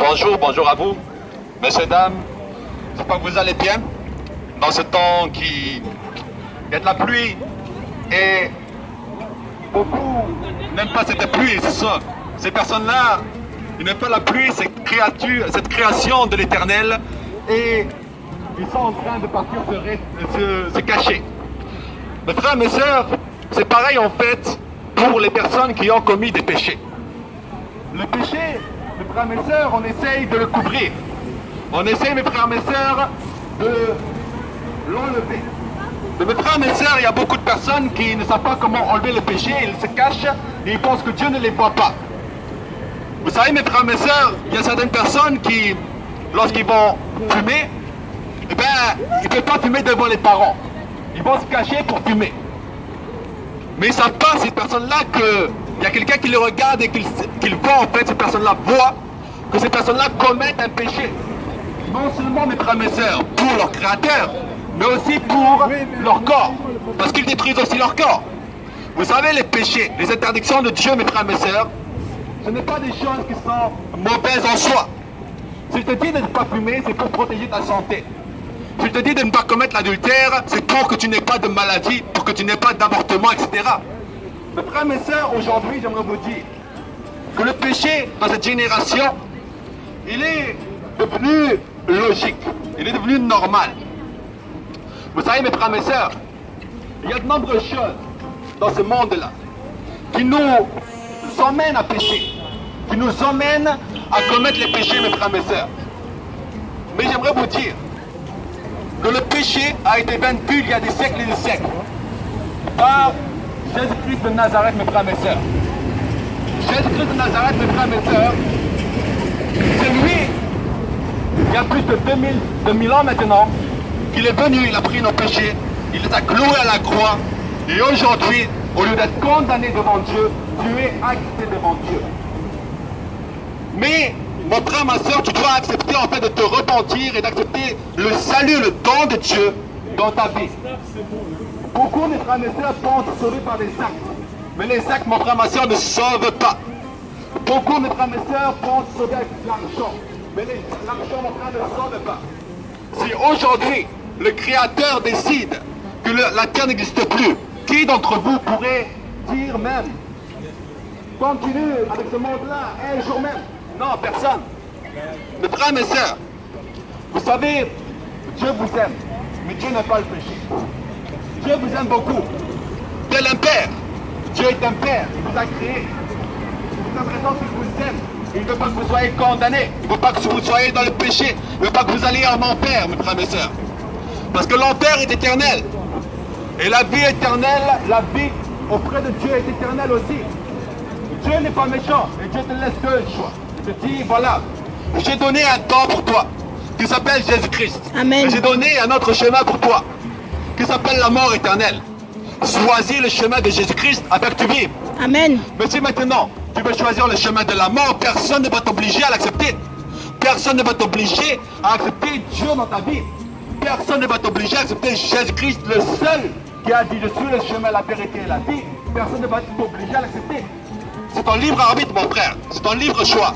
Bonjour, bonjour à vous, messieurs, dames. J'espère que vous allez bien dans ce temps qui est de la pluie et beaucoup n'aiment pas cette pluie, c'est ça. Ces personnes-là, ils n'aiment pas la pluie, cette création de l'Éternel, et ils sont en train de partir se cacher. Mes frères, mes sœurs, c'est pareil en fait pour les personnes qui ont commis des péchés. Le péché, mes frères, mes sœurs, on essaye de le couvrir. On essaye, mes frères, mes sœurs, de l'enlever. Mais mes frères, mes sœurs, il y a beaucoup de personnes qui ne savent pas comment enlever le péché, ils se cachent et ils pensent que Dieu ne les voit pas. Vous savez, mes frères, mes sœurs, il y a certaines personnes qui, lorsqu'ils vont fumer, eh bien, ils ne peuvent pas fumer devant les parents. Ils vont se cacher pour fumer. Mais ils ne savent pas, ces personnes-là, qu'il y a quelqu'un qui les regarde et qu'ils voient, en fait, ces personnes-là voient que ces personnes-là commettent un péché. Non seulement, mes frères, mes sœurs, pour leur créateur, mais aussi pour leur corps. Parce qu'ils détruisent aussi leur corps. Vous savez, les péchés, les interdictions de Dieu, mes frères, mes sœurs, ce n'est pas des choses qui sont mauvaises en soi. Si je te dis de ne pas fumer, c'est pour protéger ta santé. Si je te dis de ne pas commettre l'adultère, c'est pour que tu n'aies pas de maladie, pour que tu n'aies pas d'avortement, etc. Mes frères, mes sœurs, aujourd'hui, j'aimerais vous dire que le péché dans cette génération, il est devenu logique, il est devenu normal. Vous savez, mes frères, mes sœurs, il y a de nombreuses choses dans ce monde-là qui nous emmènent à pécher, qui nous emmènent à commettre les péchés, mes frères, mes sœurs. Mais j'aimerais vous dire que le péché a été vaincu il y a des siècles et des siècles par Jésus-Christ de Nazareth, mes frères, mes sœurs. Jésus-Christ de Nazareth, mes frères, mes sœurs, c'est lui, il y a plus de 2000 ans maintenant, qu'il est venu, il a pris nos péchés, il les a cloués à la croix, et aujourd'hui, au lieu d'être condamné devant Dieu, tu es acquitté devant Dieu. Mais, mon frère, ma soeur, tu dois accepter en fait de te repentir et d'accepter le salut, le don de Dieu dans ta vie. Beaucoup, mes frères, mes sœurs, sont sauvés par des actes. Mais les actes, mon frère, ma soeur, ne sauvent pas. Beaucoup, mes frères, mes sœurs, sont sauvés avec l'argent. Mais l'argent, mon frère, ne sauve pas. Si aujourd'hui, le Créateur décide que la terre n'existe plus, qui d'entre vous pourrait dire même, continue avec ce monde-là un jour même? Non, personne. Mes frères, mes sœurs, vous savez, Dieu vous aime, mais Dieu n'aime pas le péché. Dieu vous aime beaucoup. Tel un père. Dieu est un père, il vous a créé. C'est cette raison qu'il vous aime. Il ne veut pas que vous soyez condamnés. Il ne veut pas que vous soyez dans le péché. Il ne veut pas que vous alliez en enfer, mes frères, mes sœurs. Parce que l'enfer est éternel. Et la vie éternelle, la vie auprès de Dieu est éternelle aussi. Dieu n'est pas méchant. Et Dieu te laisse que le choix. Il te dit, voilà, j'ai donné un temps pour toi, qui s'appelle Jésus-Christ. Amen. J'ai donné un autre chemin pour toi, qui s'appelle la mort éternelle. Choisis le chemin de Jésus-Christ afin que tu vives. Amen. Mais si maintenant, tu veux choisir le chemin de la mort, personne ne va t'obliger à l'accepter. Personne ne va t'obliger à accepter Dieu dans ta vie. Personne ne va t'obliger à accepter Jésus-Christ, le seul qui a dit, je suis le chemin, la vérité et la vie. Personne ne va t'obliger à l'accepter. C'est ton libre arbitre, mon frère. C'est ton libre choix.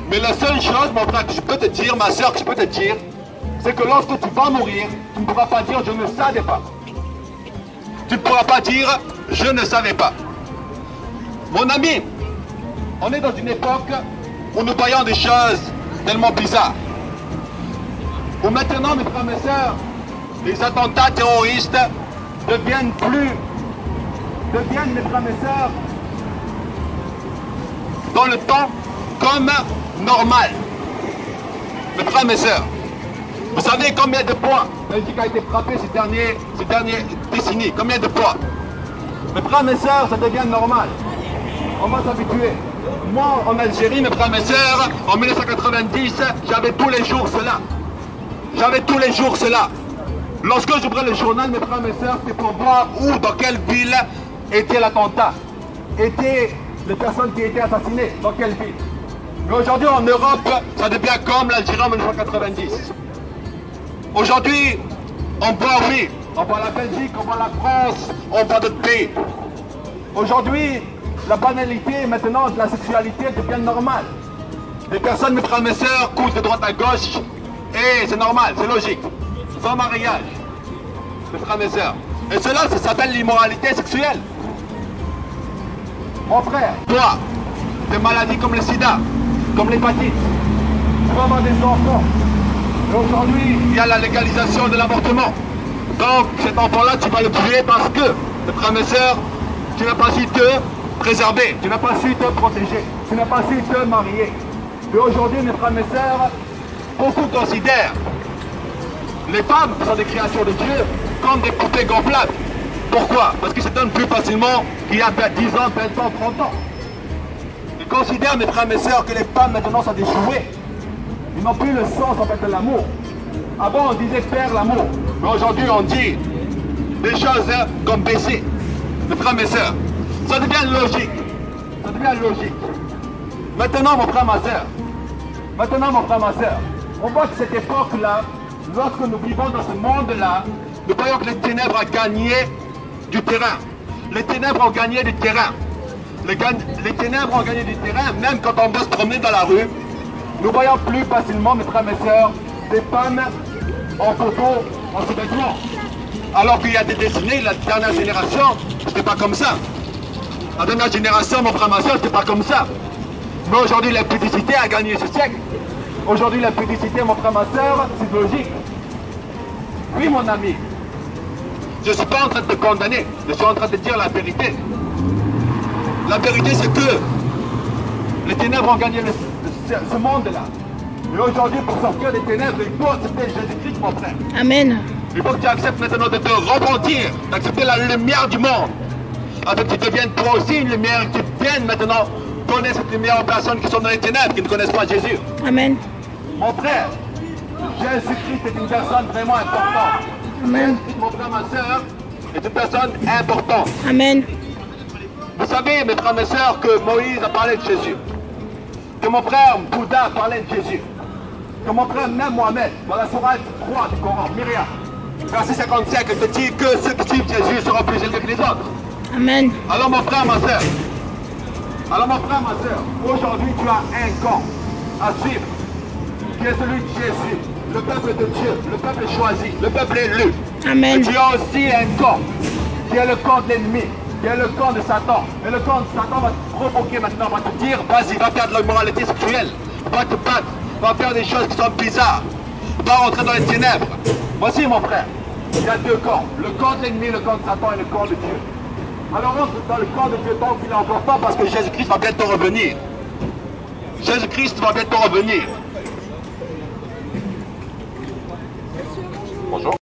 Mais la seule chose, mon frère, que je peux te dire, ma soeur, que je peux te dire, c'est que lorsque tu vas mourir, tu ne pourras pas dire, je ne savais pas. Tu ne pourras pas dire, je ne savais pas. Mon ami, on est dans une époque où nous voyons des choses tellement bizarres. Où maintenant, mes frères, mes sœurs, les attentats terroristes deviennent, mes frères, mes sœurs, dans le temps, comme normal. Mes frères, mes sœurs, vous savez combien de fois la Belgique a été frappée ces dernières décennies? Combien de fois? Mes frères, mes sœurs, ça devient normal. On va s'habituer. Moi, en Algérie, mes frères, mes sœurs, en 1990, j'avais tous les jours cela. J'avais tous les jours cela. Lorsque j'ouvrais le journal, mes frères, mes sœurs, c'est pour voir où, dans quelle ville était l'attentat. Étaient les personnes qui étaient assassinées, dans quelle ville. Mais aujourd'hui, en Europe, ça devient comme l'Algérie en 1990. Aujourd'hui, on voit, oui, on voit la Belgique, on voit la France, on voit d'autres pays. Aujourd'hui, la banalité maintenant de la sexualité devient normale. Les personnes, mes frères et mes sœurs, courent de droite à gauche, et c'est normal, c'est logique. Sans mariage, mes frères et mes sœurs. Et cela, ça s'appelle l'immoralité sexuelle. Mon frère, toi, des maladies comme le sida, comme l'hépatite, tu vas avoir des enfants. Et aujourd'hui, il y a la légalisation de l'avortement. Donc, cet enfant-là, tu vas le tuer parce que, mes frères et mes sœurs, tu n'as pas su te préserver, tu n'as pas su te protéger, tu n'as pas su te marier. Et aujourd'hui, mes frères et mes sœurs, beaucoup considèrent les femmes qui sont des créations de Dieu comme des poupées gonflables. Pourquoi? Parce qu'ils se donnent plus facilement qu'il y a 10 ans, 20 ans, 30 ans. Ils considèrent, mes frères et mes sœurs, que les femmes maintenant sont des jouets. Ils n'ont plus le sens en fait de l'amour. Avant on disait faire l'amour, mais aujourd'hui on dit des choses comme baiser. Mes frères et mes sœurs, ça devient logique. Ça devient logique. Maintenant mon frère, ma sœur, on voit que cette époque-là, lorsque nous vivons dans ce monde-là, nous voyons que les ténèbres ont gagné du terrain. Les ténèbres ont gagné du terrain. Les ténèbres ont gagné du terrain, même quand on va se promener dans la rue, nous voyons plus facilement, mes frères et mes sœurs, des femmes en photo, en sous-vêtements. Alors qu'il y a des décennies, la dernière génération, c'était pas comme ça. La dernière génération, mon frère et ma sœur, c'était pas comme ça. Mais aujourd'hui, la publicité a gagné ce siècle. Aujourd'hui, la publicité, mon frère et ma sœur, c'est logique. Oui, mon ami, je ne suis pas en train de te condamner, je suis en train de dire la vérité. La vérité, c'est que les ténèbres ont gagné ce monde-là. Et aujourd'hui, pour sortir des ténèbres, il faut accepter Jésus-Christ, mon frère. Amen. Il faut que tu acceptes maintenant de te repentir, d'accepter la lumière du monde. Afin que tu deviennes toi aussi une lumière, que tu viennes maintenant connaître cette lumière aux personnes qui sont dans les ténèbres, qui ne connaissent pas Jésus. Amen. Mon frère, Jésus-Christ est une personne vraiment importante. Amen. Jésus-Christ, mon frère, ma soeur, est une personne importante. Amen. Vous savez, mes frères et mes sœurs, que Moïse a parlé de Jésus. Que mon frère Bouddha parlait de Jésus. Que mon frère même Mohamed, dans la sourate 3 du Coran, Myriam, verset 55, il te dit que ceux qui suivent Jésus seront plus élevés que les autres. Amen. Alors mon frère, ma soeur, aujourd'hui tu as un camp à suivre, qui est celui de Jésus, le peuple de Dieu, le peuple choisi, le peuple élu. Amen. Et tu as aussi un camp, qui est le camp de l'ennemi, qui est le camp de Satan. Et le camp de Satan va te provoquer maintenant, va te dire, vas-y, va faire de l'immoralité sexuelle, va te battre, va faire des choses qui sont bizarres, va rentrer dans les ténèbres. Voici mon frère, il y a deux camps, le camp de l'ennemi, le camp de Satan et le camp de Dieu. Alors rentre dans le camp de Dieu tant qu'il est important parce que Jésus-Christ va bientôt revenir. Jésus-Christ va bientôt revenir.